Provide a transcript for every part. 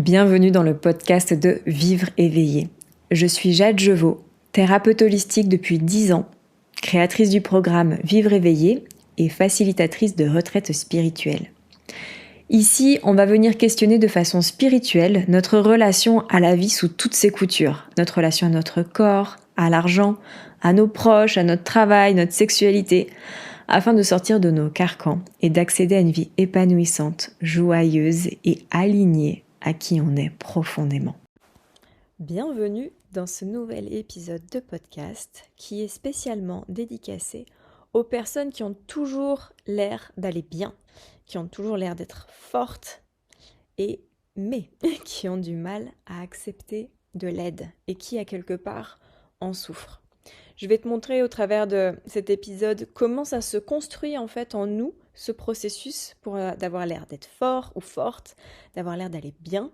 Bienvenue dans le podcast de Vivre éveillé. Je suis Jade Jevaux, thérapeute holistique depuis 10 ans, créatrice du programme Vivre éveillé et facilitatrice de retraite spirituelle. Ici, on va venir questionner de façon spirituelle notre relation à la vie sous toutes ses coutures, notre relation à notre corps, à l'argent, à nos proches, à notre travail, notre sexualité, afin de sortir de nos carcans et d'accéder à une vie épanouissante, joyeuse et alignée à qui on est profondément. Bienvenue dans ce nouvel épisode de podcast qui est spécialement dédicacé aux personnes qui ont toujours l'air d'aller bien, qui ont toujours l'air d'être fortes, mais qui ont du mal à accepter de l'aide et qui, à quelque part, en souffrent. Je vais te montrer au travers de cet épisode comment ça se construit en fait en nous, ce processus pour d'avoir l'air d'être fort ou forte, d'avoir l'air d'aller bien,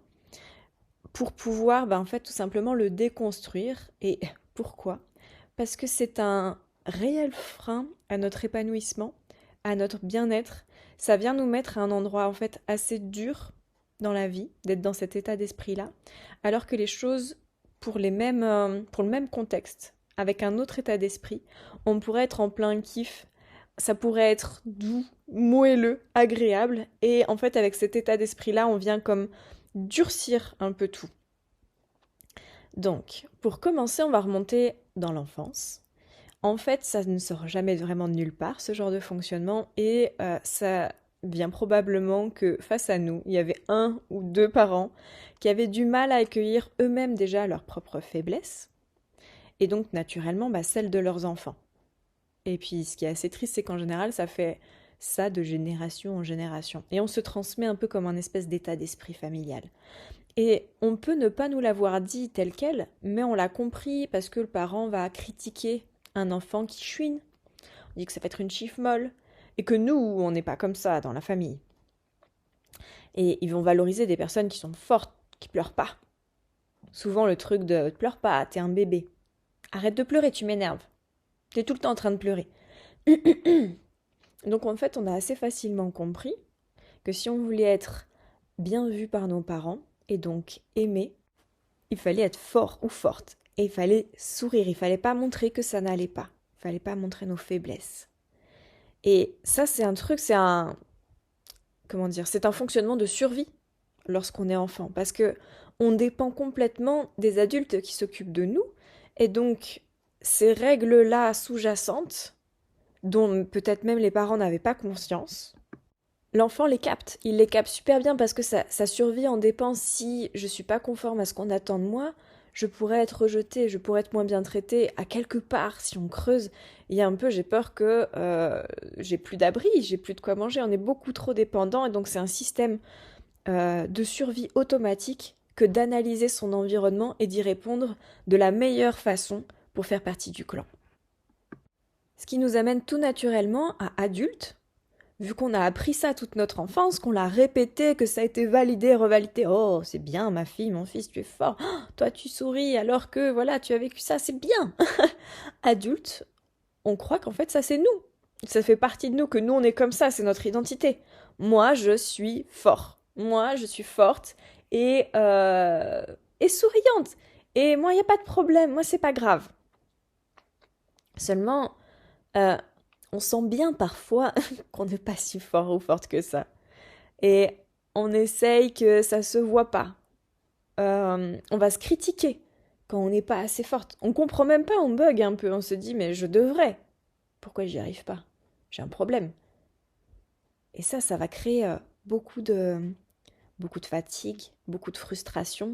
pour pouvoir en fait tout simplement le déconstruire. Et pourquoi ? Parce que c'est un réel frein à notre épanouissement, à notre bien-être. Ça vient nous mettre à un endroit en fait assez dur dans la vie, d'être dans cet état d'esprit-là, alors que les choses pour le même contexte, avec un autre état d'esprit, on pourrait être en plein kiff, ça pourrait être doux, moelleux, agréable, et en fait avec cet état d'esprit-là, on vient comme durcir un peu tout. Donc, pour commencer, on va remonter dans l'enfance. En fait, ça ne sort jamais vraiment de nulle part, ce genre de fonctionnement, et ça vient probablement que face à nous, il y avait 1 ou 2 parents qui avaient du mal à accueillir eux-mêmes déjà leurs propres faiblesses, et donc naturellement celles de leurs enfants. Et puis ce qui est assez triste, c'est qu'en général, ça fait ça de génération en génération. Et on se transmet un peu comme un espèce d'état d'esprit familial. Et on peut ne pas nous l'avoir dit tel quel, mais on l'a compris parce que le parent va critiquer un enfant qui chouine. On dit que ça va être une chiffre molle, et que nous, on n'est pas comme ça dans la famille. Et ils vont valoriser des personnes qui sont fortes, qui pleurent pas. Souvent le truc de « pleure pas, t'es un bébé ». Arrête de pleurer, tu m'énerves. T'es tout le temps en train de pleurer. Donc en fait, on a assez facilement compris que si on voulait être bien vu par nos parents, et donc aimé, il fallait être fort ou forte. Et il fallait sourire, il fallait pas montrer que ça n'allait pas. Il fallait pas montrer nos faiblesses. Et ça, c'est un truc, c'est un fonctionnement de survie lorsqu'on est enfant. Parce que on dépend complètement des adultes qui s'occupent de nous. Et donc, ces règles-là sous-jacentes, dont peut-être même les parents n'avaient pas conscience, l'enfant les capte. Il les capte super bien parce que sa survie en dépend. Si je suis pas conforme à ce qu'on attend de moi, je pourrais être rejetée, je pourrais être moins bien traitée. À quelque part, si on creuse, il y a un peu, j'ai peur que j'ai plus d'abri, j'ai plus de quoi manger. On est beaucoup trop dépendant et donc c'est un système de survie automatique que d'analyser son environnement et d'y répondre de la meilleure façon pour faire partie du clan. Ce qui nous amène tout naturellement à adultes, vu qu'on a appris ça toute notre enfance, qu'on l'a répété, que ça a été validé, revalidé. Oh, c'est bien ma fille, mon fils, tu es fort. Oh, toi, tu souris alors que voilà, tu as vécu ça, c'est bien. Adultes, on croit qu'en fait ça c'est nous. Ça fait partie de nous, que nous on est comme ça, c'est notre identité. Moi, je suis fort. Moi, je suis forte et souriante. Et moi, il n'y a pas de problème. Moi, c'est pas grave. Seulement, on sent bien parfois qu'on n'est pas si fort ou forte que ça. Et on essaye que ça se voit pas. On va se critiquer quand on n'est pas assez forte. On comprend même pas, on bug un peu. On se dit, mais je devrais. Pourquoi j'y arrive pas ? J'ai un problème. Et ça va créer beaucoup de fatigue, beaucoup de frustration.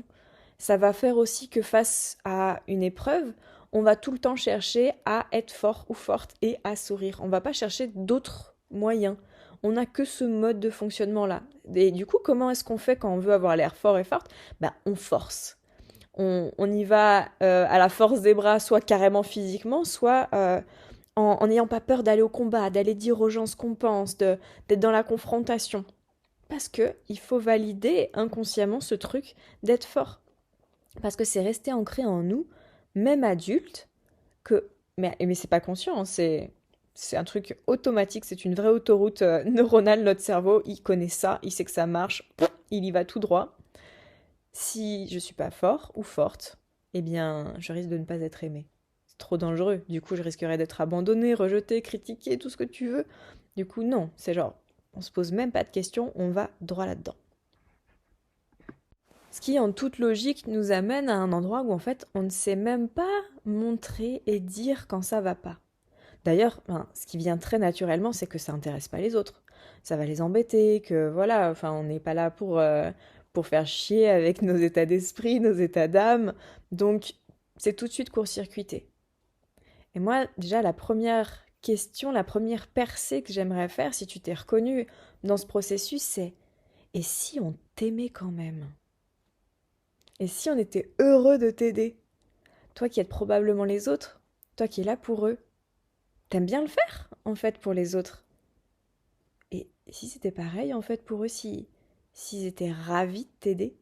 Ça va faire aussi que face à une épreuve, on va tout le temps chercher à être fort ou forte et à sourire. On ne va pas chercher d'autres moyens. On n'a que ce mode de fonctionnement-là. Et du coup, comment est-ce qu'on fait quand on veut avoir l'air fort et forte ? On force. On y va à la force des bras, soit carrément physiquement, soit en n'ayant pas peur d'aller au combat, d'aller dire aux gens ce qu'on pense, d'être dans la confrontation. Parce qu'il faut valider inconsciemment ce truc d'être fort. Parce que c'est resté ancré en nous, même adultes, mais c'est pas conscient, hein, c'est un truc automatique, c'est une vraie autoroute neuronale, notre cerveau, il connaît ça, il sait que ça marche, il y va tout droit. Si je suis pas fort ou forte, eh bien, je risque de ne pas être aimée. C'est trop dangereux. Du coup, je risquerais d'être abandonnée, rejetée, critiquée, tout ce que tu veux. Du coup, non. C'est genre, on se pose même pas de questions, on va droit là-dedans. Ce qui, en toute logique, nous amène à un endroit où, en fait, on ne sait même pas montrer et dire quand ça va pas. D'ailleurs, ce qui vient très naturellement, c'est que ça intéresse pas les autres. Ça va les embêter, que voilà, enfin, on n'est pas là pour faire chier avec nos états d'esprit, nos états d'âme. Donc, c'est tout de suite court-circuité. Et moi, déjà, la première question, la première percée que j'aimerais faire, si tu t'es reconnu dans ce processus, c'est: et si on t'aimait quand même? Et si on était heureux de t'aider? Toi qui aides probablement les autres, toi qui es là pour eux, t'aimes bien le faire, en fait, pour les autres. Et si c'était pareil, en fait, pour eux, s'ils étaient ravis de t'aider?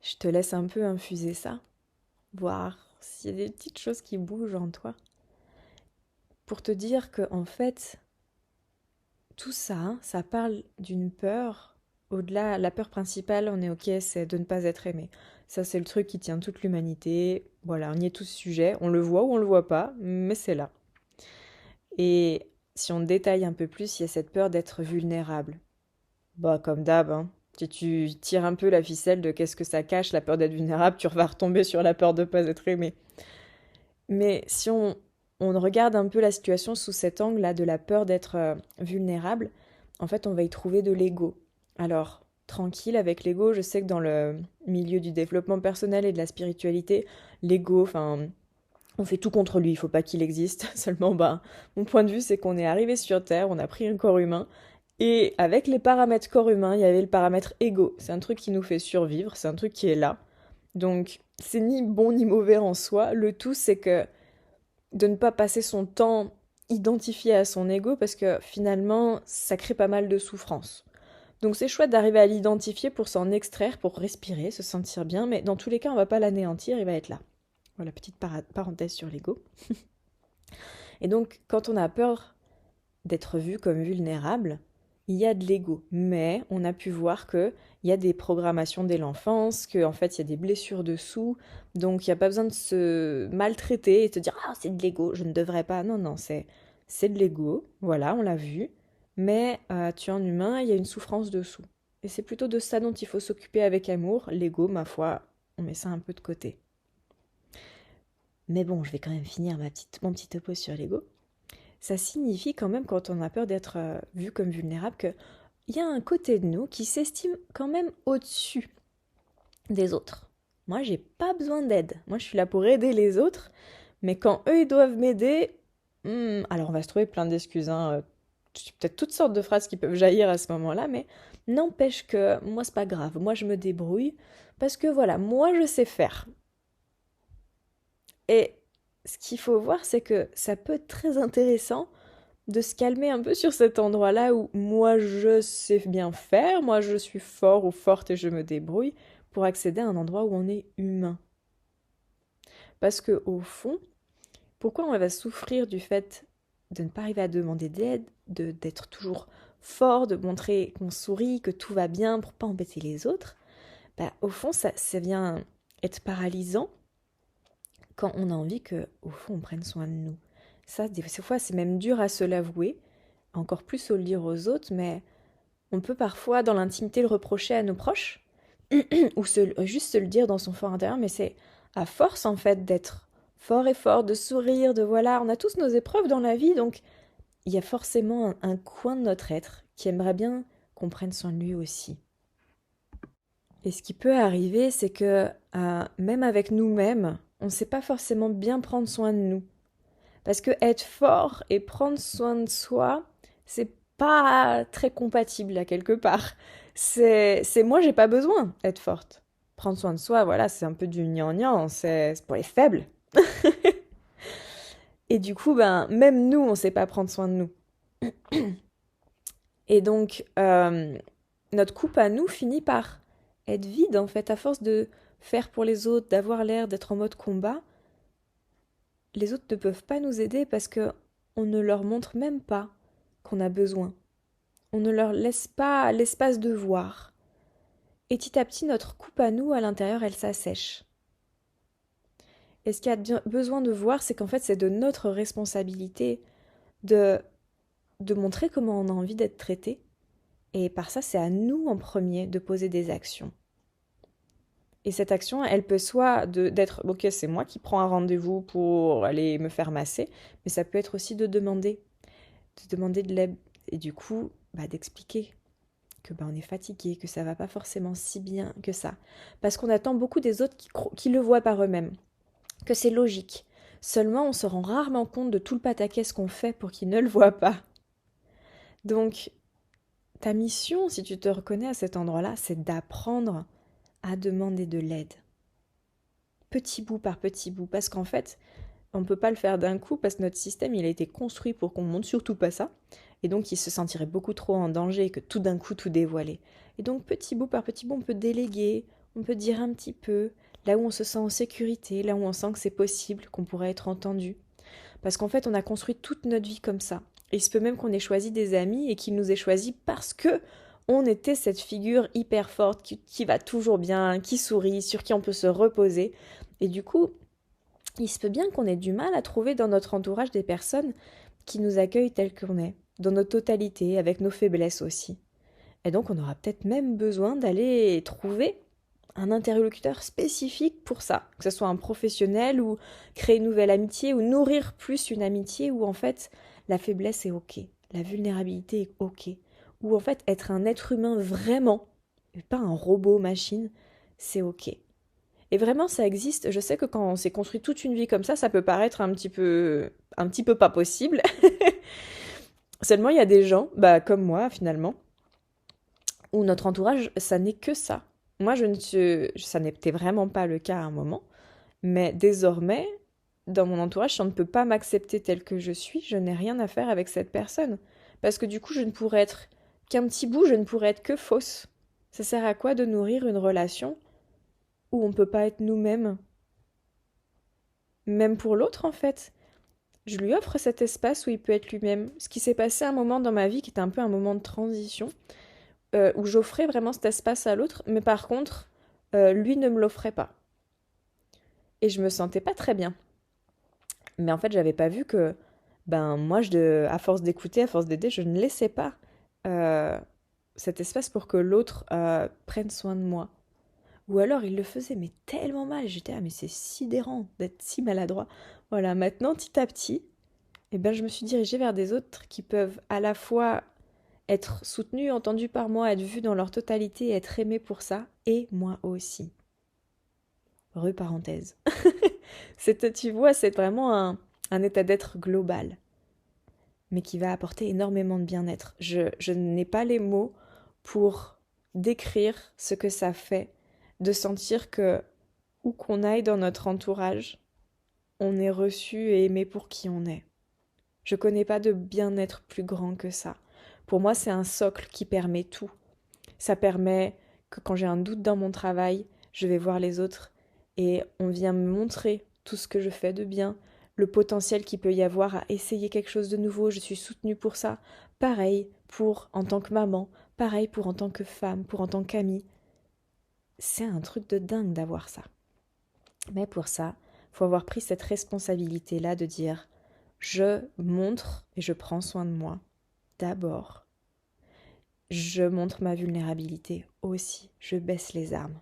Je te laisse un peu infuser ça, voir s'il y a des petites choses qui bougent en toi, pour te dire que, en fait, tout ça, ça parle d'une peur. Au-delà, la peur principale, on est ok, c'est de ne pas être aimé. Ça, c'est le truc qui tient toute l'humanité. Voilà, on y est tous sujets. On le voit ou on le voit pas, mais c'est là. Et si on détaille un peu plus, il y a cette peur d'être vulnérable. Bah, comme d'hab, hein. Si tu tires un peu la ficelle de qu'est-ce que ça cache, la peur d'être vulnérable, tu vas retomber sur la peur de ne pas être aimé. Mais si on regarde un peu la situation sous cet angle-là de la peur d'être vulnérable, en fait, on va y trouver de l'ego. Alors, tranquille avec l'ego, je sais que dans le milieu du développement personnel et de la spiritualité, l'ego, enfin, on fait tout contre lui, il faut pas qu'il existe. Seulement, bah, mon point de vue, c'est qu'on est arrivé sur Terre, on a pris un corps humain, et avec les paramètres corps humain, il y avait le paramètre ego. C'est un truc qui nous fait survivre, c'est un truc qui est là. Donc, c'est ni bon ni mauvais en soi. Le tout, c'est que de ne pas passer son temps identifié à son ego parce que finalement, ça crée pas mal de souffrance. Donc c'est chouette d'arriver à l'identifier pour s'en extraire, pour respirer, se sentir bien, mais dans tous les cas, on va pas l'anéantir, il va être là. Voilà, petite parenthèse sur l'ego. Et donc, quand on a peur d'être vu comme vulnérable, il y a de l'ego. Mais on a pu voir qu'il y a des programmations dès l'enfance, qu'en fait il y a des blessures dessous, donc il n'y a pas besoin de se maltraiter et de se dire ah c'est de l'ego, je ne devrais pas. Non, non, c'est de l'ego, voilà, on l'a vu. Mais tu es un humain, il y a une souffrance dessous. Et c'est plutôt de ça dont il faut s'occuper avec amour. L'ego, ma foi, on met ça un peu de côté. Mais bon, je vais quand même finir mon petit topo sur l'ego. Ça signifie quand même, quand on a peur d'être vu comme vulnérable, qu'il y a un côté de nous qui s'estime quand même au-dessus des autres. Moi, j'ai pas besoin d'aide. Moi, je suis là pour aider les autres. Mais quand eux, ils doivent m'aider, alors on va se trouver plein d'excuses, hein. Peut-être toutes sortes de phrases qui peuvent jaillir à ce moment-là, mais n'empêche que moi, c'est pas grave. Moi, je me débrouille parce que voilà, moi, je sais faire. Et ce qu'il faut voir, c'est que ça peut être très intéressant de se calmer un peu sur cet endroit-là où moi je sais bien faire, moi je suis fort ou forte et je me débrouille pour accéder à un endroit où on est humain. Parce que au fond, pourquoi on va souffrir du fait de ne pas arriver à demander d'aide, d'être toujours fort, de montrer qu'on sourit, que tout va bien pour pas embêter les autres? Bah, au fond, ça vient être paralysant quand on a envie que, au fond, on prenne soin de nous. Ça, des fois, c'est même dur à se l'avouer, encore plus au le dire aux autres, mais on peut parfois, dans l'intimité, le reprocher à nos proches, ou juste se le dire dans son fort intérieur, mais c'est à force, en fait, d'être fort et fort, de sourire, de voilà, on a tous nos épreuves dans la vie, donc il y a forcément un coin de notre être qui aimerait bien qu'on prenne soin de lui aussi. Et ce qui peut arriver, c'est que même avec nous-mêmes, on ne sait pas forcément bien prendre soin de nous. Parce que être fort et prendre soin de soi, c'est pas très compatible à quelque part. C'est moi, j'ai pas besoin d'être forte. Prendre soin de soi, voilà, c'est un peu du gnangnan, c'est pour les faibles. Et du coup, ben, même nous, on sait pas prendre soin de nous. Et donc, notre coupe à nous finit par être vide, en fait, à force de faire pour les autres, d'avoir l'air d'être en mode combat. Les autres ne peuvent pas nous aider parce que on ne leur montre même pas qu'on a besoin. on ne leur laisse pas l'espace de voir. Et petit à petit, notre coupe à nous, à l'intérieur, elle s'assèche. Et ce qu'il y a besoin de voir, c'est qu'en fait, c'est de notre responsabilité de, de montrer comment on a envie d'être traité. Et par ça, c'est à nous en premier de poser des actions. Et cette action, elle peut soit d'être, ok, c'est moi qui prends un rendez-vous pour aller me faire masser, mais ça peut être aussi de demander de l'aide. Et du coup, d'expliquer que on est fatigué, que ça va pas forcément si bien que ça. Parce qu'on attend beaucoup des autres qui le voient par eux-mêmes, que c'est logique. Seulement, on se rend rarement compte de tout le pataquès qu'on fait pour qu'ils ne le voient pas. Donc, ta mission, si tu te reconnais à cet endroit-là, c'est d'apprendre à demander de l'aide. Petit bout par petit bout, parce qu'en fait, on ne peut pas le faire d'un coup, parce que notre système, il a été construit pour qu'on montre surtout pas ça, et donc il se sentirait beaucoup trop en danger que tout d'un coup tout dévoiler. Et donc petit bout par petit bout, on peut déléguer, on peut dire un petit peu, là où on se sent en sécurité, là où on sent que c'est possible, qu'on pourrait être entendu. Parce qu'en fait, on a construit toute notre vie comme ça. Et il se peut même qu'on ait choisi des amis et qu'ils nous aient choisis parce que on était cette figure hyper forte qui va toujours bien, qui sourit, sur qui on peut se reposer. Et du coup, il se peut bien qu'on ait du mal à trouver dans notre entourage des personnes qui nous accueillent tels qu'on est, dans notre totalité, avec nos faiblesses aussi. Et donc on aura peut-être même besoin d'aller trouver un interlocuteur spécifique pour ça, que ce soit un professionnel ou créer une nouvelle amitié ou nourrir plus une amitié où en fait la faiblesse est ok, la vulnérabilité est ok, ou en fait être un être humain vraiment, et pas un robot machine, c'est ok. Et vraiment ça existe, je sais que quand on s'est construit toute une vie comme ça peut paraître un petit peu pas possible. Seulement il y a des gens, comme moi finalement, où notre entourage, ça n'est que ça. Moi, ça n'était vraiment pas le cas à un moment, mais désormais, dans mon entourage, si on ne peut pas m'accepter tel que je suis, je n'ai rien à faire avec cette personne. Parce que du coup, je ne pourrais être qu'un petit bout, je ne pourrais être que fausse. Ça sert à quoi de nourrir une relation où on ne peut pas être nous-mêmes? Même pour l'autre, en fait. Je lui offre cet espace où il peut être lui-même. Ce qui s'est passé à un moment dans ma vie qui était un peu un moment de transition, où j'offrais vraiment cet espace à l'autre, mais par contre, lui ne me l'offrait pas. Et je me sentais pas très bien. Mais en fait, j'avais pas vu que, moi, à force d'écouter, à force d'aider, je ne laissais pas euh, cet espace pour que l'autre prenne soin de moi. Ou alors, il le faisait, mais tellement mal. J'étais, mais c'est sidérant d'être si maladroit. Voilà, maintenant, petit à petit, je me suis dirigée vers des autres qui peuvent à la fois être soutenus, entendus par moi, être vus dans leur totalité, être aimés pour ça, et moi aussi. Parenthèse. Tu vois, c'est vraiment un état d'être global, mais qui va apporter énormément de bien-être. Je n'ai pas les mots pour décrire ce que ça fait de sentir que, où qu'on aille dans notre entourage, on est reçu et aimé pour qui on est. Je connais pas de bien-être plus grand que ça. Pour moi, c'est un socle qui permet tout. Ça permet que quand j'ai un doute dans mon travail, je vais voir les autres et on vient me montrer tout ce que je fais de bien, le potentiel qu'il peut y avoir à essayer quelque chose de nouveau, je suis soutenue pour ça. Pareil pour en tant que maman, pareil pour en tant que femme, pour en tant qu'amie. C'est un truc de dingue d'avoir ça. Mais pour ça, il faut avoir pris cette responsabilité-là de dire je montre et je prends soin de moi d'abord. Je montre ma vulnérabilité aussi, je baisse les armes.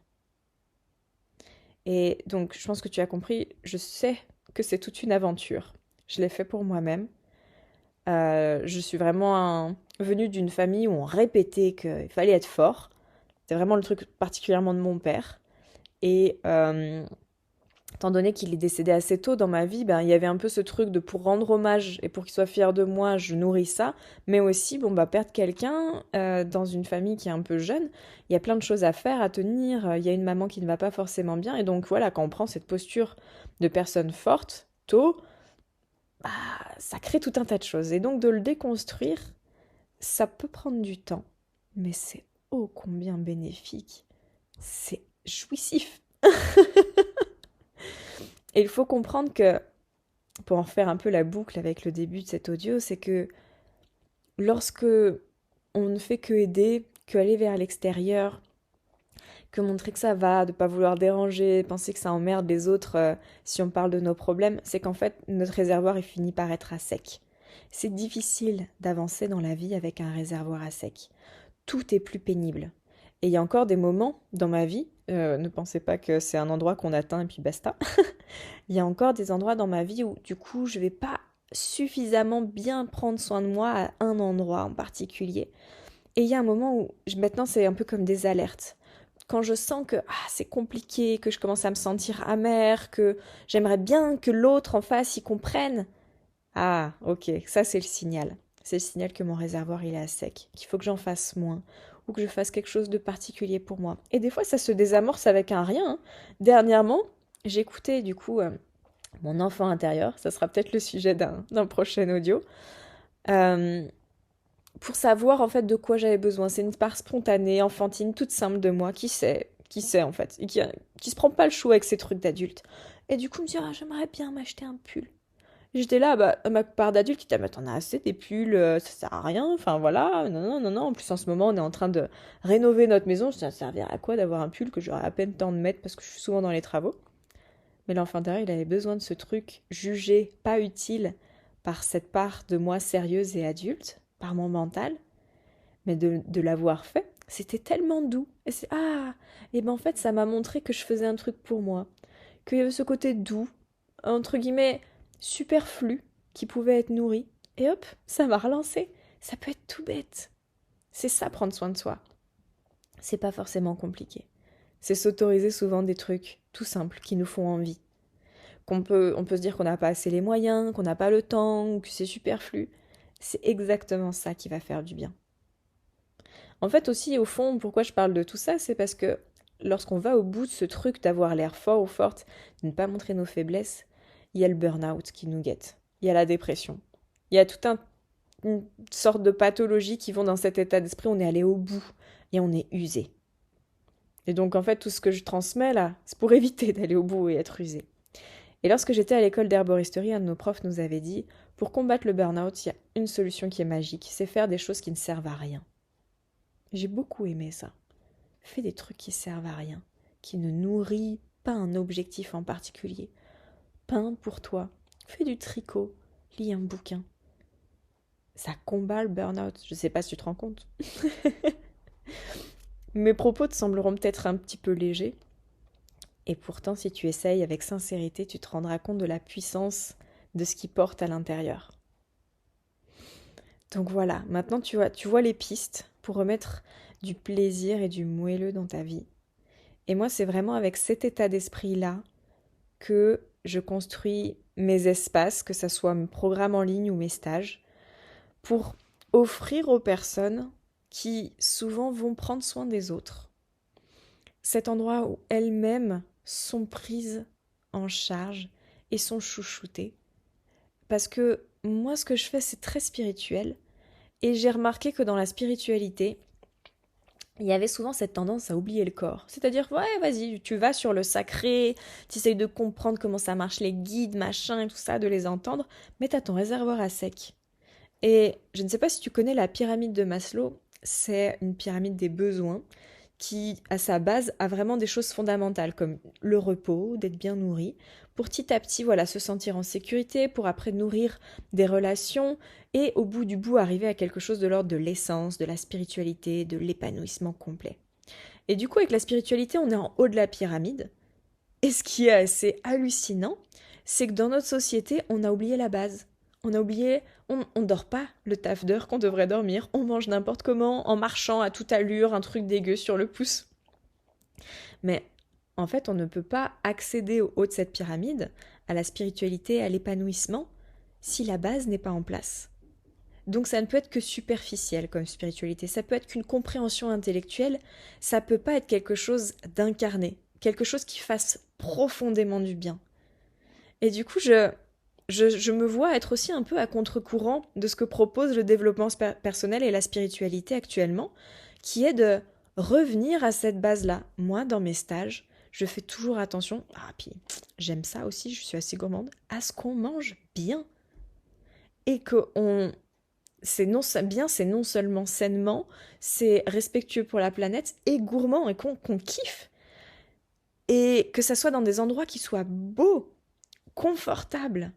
Et donc, je pense que tu as compris, je sais que c'est toute une aventure. Je l'ai fait pour moi-même. Je suis vraiment venue d'une famille où on répétait qu'il fallait être fort. C'est vraiment le truc particulièrement de mon père. Et étant donné qu'il est décédé assez tôt dans ma vie, il y avait un peu ce truc de pour rendre hommage et pour qu'il soit fier de moi, je nourris ça. Mais aussi, perdre quelqu'un dans une famille qui est un peu jeune, il y a plein de choses à faire, à tenir. Il y a une maman qui ne va pas forcément bien. Et donc voilà, quand on prend cette posture de personne forte, tôt, ça crée tout un tas de choses. Et donc de le déconstruire, ça peut prendre du temps. Mais c'est ô combien bénéfique. C'est jouissif. Et il faut comprendre que, pour en faire un peu la boucle avec le début de cet audio, c'est que lorsque on ne fait que aider, que aller vers l'extérieur, que montrer que ça va, de pas vouloir déranger, penser que ça emmerde les autres si on parle de nos problèmes, c'est qu'en fait, notre réservoir est fini par être à sec. C'est difficile d'avancer dans la vie avec un réservoir à sec. Tout est plus pénible. Et il y a encore des moments dans ma vie, ne pensez pas que c'est un endroit qu'on atteint et puis basta. Il y a encore des endroits dans ma vie où du coup je vais pas suffisamment bien prendre soin de moi à un endroit en particulier. Et il y a un moment où maintenant c'est un peu comme des alertes. Quand je sens que c'est compliqué, que je commence à me sentir amère, que j'aimerais bien que l'autre en face y comprenne. Ah, ok, ça c'est le signal. C'est le signal que mon réservoir il est à sec, qu'il faut que j'en fasse moins, ou que je fasse quelque chose de particulier pour moi. Et des fois ça se désamorce avec un rien. Dernièrement, j'écoutais du coup mon enfant intérieur, ça sera peut-être le sujet d'un prochain audio, euh, pour savoir en fait de quoi j'avais besoin. C'est une part spontanée, enfantine, toute simple de moi, qui sait en fait, et qui se prend pas le chou avec ces trucs d'adulte. Et du coup me dit, j'aimerais bien m'acheter un pull. J'étais là, ma part d'adulte qui t'a mais t'en as assez des pulls, ça sert à rien, enfin voilà, non, non, non, non. En plus, en ce moment, on est en train de rénover notre maison, ça servirait à quoi d'avoir un pull que j'aurais à peine le temps de mettre parce que je suis souvent dans les travaux. Mais l'enfant intérieur, il avait besoin de ce truc jugé pas utile par cette part de moi sérieuse et adulte, par mon mental, mais de l'avoir fait, c'était tellement doux. Et ben en fait, ça m'a montré que je faisais un truc pour moi, qu'il y avait ce côté doux, entre guillemets, superflu, qui pouvait être nourri. Et hop, ça m'a relancé. Ça peut être tout bête. C'est ça, prendre soin de soi. C'est pas forcément compliqué. C'est s'autoriser souvent des trucs tout simples qui nous font envie. On peut se dire qu'on n'a pas assez les moyens, qu'on n'a pas le temps, ou que c'est superflu. C'est exactement ça qui va faire du bien. En fait aussi, au fond, pourquoi je parle de tout ça, c'est parce que lorsqu'on va au bout de ce truc d'avoir l'air fort ou forte, de ne pas montrer nos faiblesses, il y a le burn-out qui nous guette. Il y a la dépression. Il y a une sorte de pathologie qui vont dans cet état d'esprit, on est allé au bout et on est usé. Et donc en fait, tout ce que je transmets là, c'est pour éviter d'aller au bout et être usé. Et lorsque j'étais à l'école d'herboristerie, un de nos profs nous avait dit, pour combattre le burn-out, il y a une solution qui est magique, c'est faire des choses qui ne servent à rien. J'ai beaucoup aimé ça. Fais des trucs qui servent à rien, qui ne nourrissent pas un objectif en particulier. Peins pour toi, fais du tricot, lis un bouquin. Ça combat le burn-out, je ne sais pas si tu te rends compte. Mes propos te sembleront peut-être un petit peu légers, et pourtant si tu essayes avec sincérité, tu te rendras compte de la puissance de ce qui porte à l'intérieur. Donc voilà, maintenant tu vois les pistes pour remettre du plaisir et du moelleux dans ta vie. Et moi, c'est vraiment avec cet état d'esprit-là que je construis mes espaces, que ce soit mes programmes en ligne ou mes stages, pour offrir aux personnes qui souvent vont prendre soin des autres cet endroit où elles-mêmes sont prises en charge et sont chouchoutées. Parce que moi, ce que je fais, c'est très spirituel. Et j'ai remarqué que dans la spiritualité, il y avait souvent cette tendance à oublier le corps. C'est-à-dire, ouais, vas-y, tu vas sur le sacré, tu essayes de comprendre comment ça marche, les guides, machin, et tout ça, de les entendre, mais t'as ton réservoir à sec. Et je ne sais pas si tu connais la pyramide de Maslow, c'est une pyramide des besoins qui, à sa base, a vraiment des choses fondamentales comme le repos, d'être bien nourri, pour petit à petit, voilà, se sentir en sécurité, pour après nourrir des relations et au bout du bout arriver à quelque chose de l'ordre de l'essence, de la spiritualité, de l'épanouissement complet. Et du coup, avec la spiritualité, on est en haut de la pyramide. Et ce qui est assez hallucinant, c'est que dans notre société, on a oublié la base. On a oublié, on dort pas le taf d'heure qu'on devrait dormir, on mange n'importe comment, en marchant à toute allure, un truc dégueu sur le pouce. Mais en fait, on ne peut pas accéder au haut de cette pyramide, à la spiritualité, à l'épanouissement, si la base n'est pas en place. Donc ça ne peut être que superficiel comme spiritualité, ça peut être qu'une compréhension intellectuelle, ça peut pas être quelque chose d'incarné, quelque chose qui fasse profondément du bien. Et du coup, je me vois être aussi un peu à contre-courant de ce que propose le développement personnel et la spiritualité actuellement, qui est de revenir à cette base-là. Moi, dans mes stages, je fais toujours attention, puis j'aime ça aussi, je suis assez gourmande, à ce qu'on mange bien. Et qu'on c'est non seulement sainement, c'est respectueux pour la planète et gourmand et qu'on kiffe. Et que ça soit dans des endroits qui soient beaux, confortables.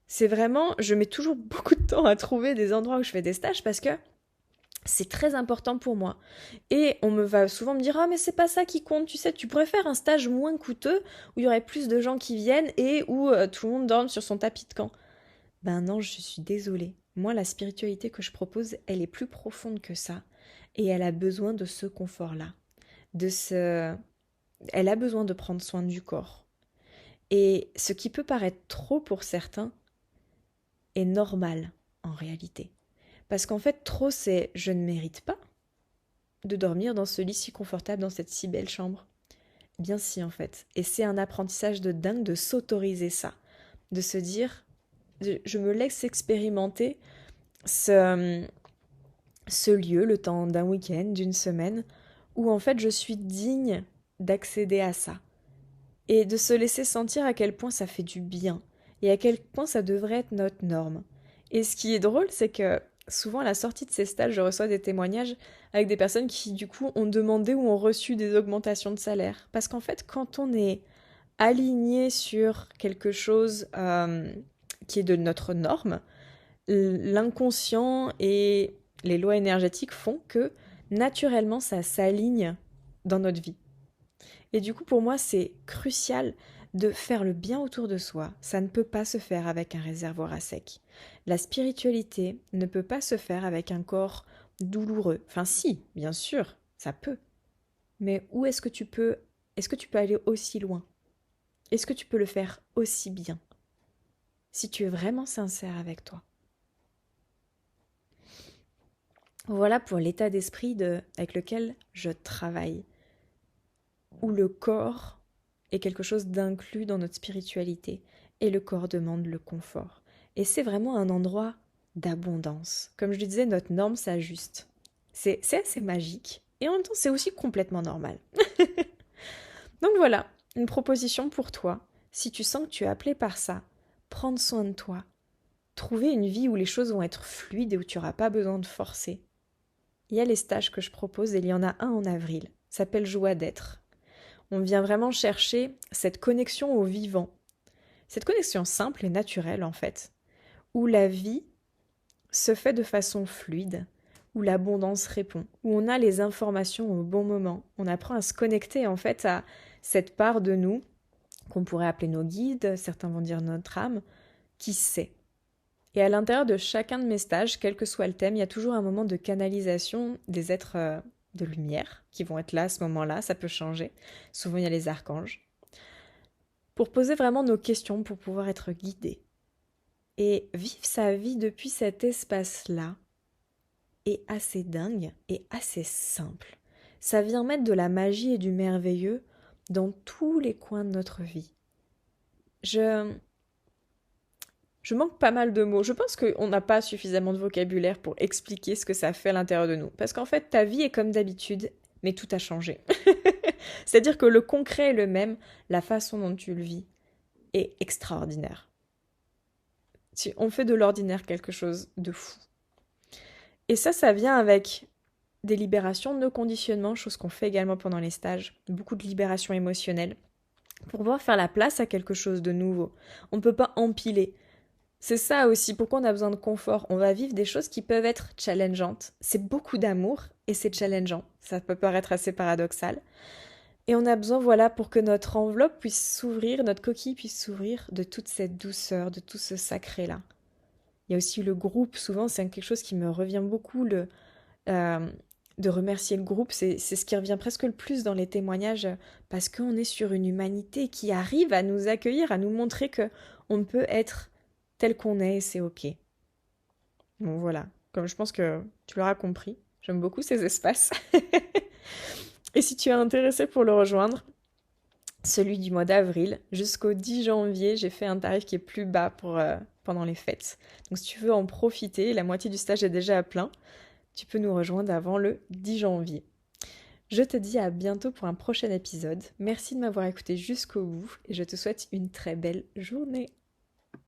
C'est vraiment, je mets toujours beaucoup de temps à trouver des endroits où je fais des stages parce que c'est très important pour moi. Et on me va souvent me dire, ah mais c'est pas ça qui compte, tu sais, tu pourrais faire un stage moins coûteux où il y aurait plus de gens qui viennent et où tout le monde dorme sur son tapis de camp. Ben non, je suis désolée. Moi, la spiritualité que je propose, elle est plus profonde que ça. Et elle a besoin de ce confort-là. Elle a besoin de prendre soin du corps. Et ce qui peut paraître trop pour certains est normal en réalité. Parce qu'en fait, trop, c'est je ne mérite pas de dormir dans ce lit si confortable, dans cette si belle chambre. Bien si, en fait. Et c'est un apprentissage de dingue de s'autoriser ça. De se dire, je me laisse expérimenter ce lieu, le temps d'un week-end, d'une semaine, où en fait je suis digne d'accéder à ça. Et de se laisser sentir à quel point ça fait du bien, et à quel point ça devrait être notre norme. Et ce qui est drôle, c'est que souvent à la sortie de ces stages, je reçois des témoignages avec des personnes qui du coup ont demandé ou ont reçu des augmentations de salaire. Parce qu'en fait, quand on est aligné sur quelque chose qui est de notre norme, l'inconscient et les lois énergétiques font que naturellement ça s'aligne dans notre vie. Et du coup pour moi c'est crucial de faire le bien autour de soi. Ça ne peut pas se faire avec un réservoir à sec. La spiritualité ne peut pas se faire avec un corps douloureux. Enfin si, bien sûr, ça peut. Mais où est-ce que tu peux aller aussi loin? Est-ce que tu peux le faire aussi bien? Si tu es vraiment sincère avec toi. Voilà pour l'état d'esprit avec lequel je travaille, où le corps est quelque chose d'inclus dans notre spiritualité, et le corps demande le confort. Et c'est vraiment un endroit d'abondance. Comme je le disais, notre norme s'ajuste. C'est assez magique, et en même temps c'est aussi complètement normal. Donc voilà, une proposition pour toi. Si tu sens que tu es appelé par ça, prendre soin de toi, trouver une vie où les choses vont être fluides et où tu n'auras pas besoin de forcer. Il y a les stages que je propose et il y en a un en avril. Ça s'appelle Joie d'être. On vient vraiment chercher cette connexion au vivant. Cette connexion simple et naturelle en fait. Où la vie se fait de façon fluide. Où l'abondance répond. Où on a les informations au bon moment. On apprend à se connecter en fait à cette part de nous qu'on pourrait appeler nos guides, certains vont dire notre âme, qui sait. Et à l'intérieur de chacun de mes stages, quel que soit le thème, il y a toujours un moment de canalisation des êtres de lumière qui vont être là à ce moment-là, ça peut changer. Souvent, il y a les archanges. Pour poser vraiment nos questions, pour pouvoir être guidé. Et vivre sa vie depuis cet espace-là est assez dingue et assez simple. Ça vient mettre de la magie et du merveilleux dans tous les coins de notre vie. Je manque pas mal de mots. Je pense qu'on n'a pas suffisamment de vocabulaire pour expliquer ce que ça fait à l'intérieur de nous. Parce qu'en fait, ta vie est comme d'habitude, mais tout a changé. C'est-à-dire que le concret est le même, la façon dont tu le vis est extraordinaire. On fait de l'ordinaire quelque chose de fou. Et ça vient avec des libérations de nos conditionnements, chose qu'on fait également pendant les stages, beaucoup de libération émotionnelle, pour pouvoir faire la place à quelque chose de nouveau. On ne peut pas empiler. C'est ça aussi, pourquoi on a besoin de confort. On va vivre des choses qui peuvent être challengeantes. C'est beaucoup d'amour et c'est challengeant. Ça peut paraître assez paradoxal. Et on a besoin, voilà, pour que notre enveloppe puisse s'ouvrir, notre coquille puisse s'ouvrir de toute cette douceur, de tout ce sacré-là. Il y a aussi le groupe. Souvent, c'est quelque chose qui me revient beaucoup, de remercier le groupe. C'est ce qui revient presque le plus dans les témoignages parce qu'on est sur une humanité qui arrive à nous accueillir, à nous montrer qu'on peut être tel qu'on est et c'est ok. Bon voilà, comme je pense que tu l'auras compris, j'aime beaucoup ces espaces. Et si tu es intéressé pour le rejoindre, celui du mois d'avril jusqu'au 10 janvier, j'ai fait un tarif qui est plus bas pour pendant les fêtes. Donc si tu veux en profiter, la moitié du stage est déjà à plein, tu peux nous rejoindre avant le 10 janvier. Je te dis à bientôt pour un prochain épisode. Merci de m'avoir écouté jusqu'au bout et je te souhaite une très belle journée.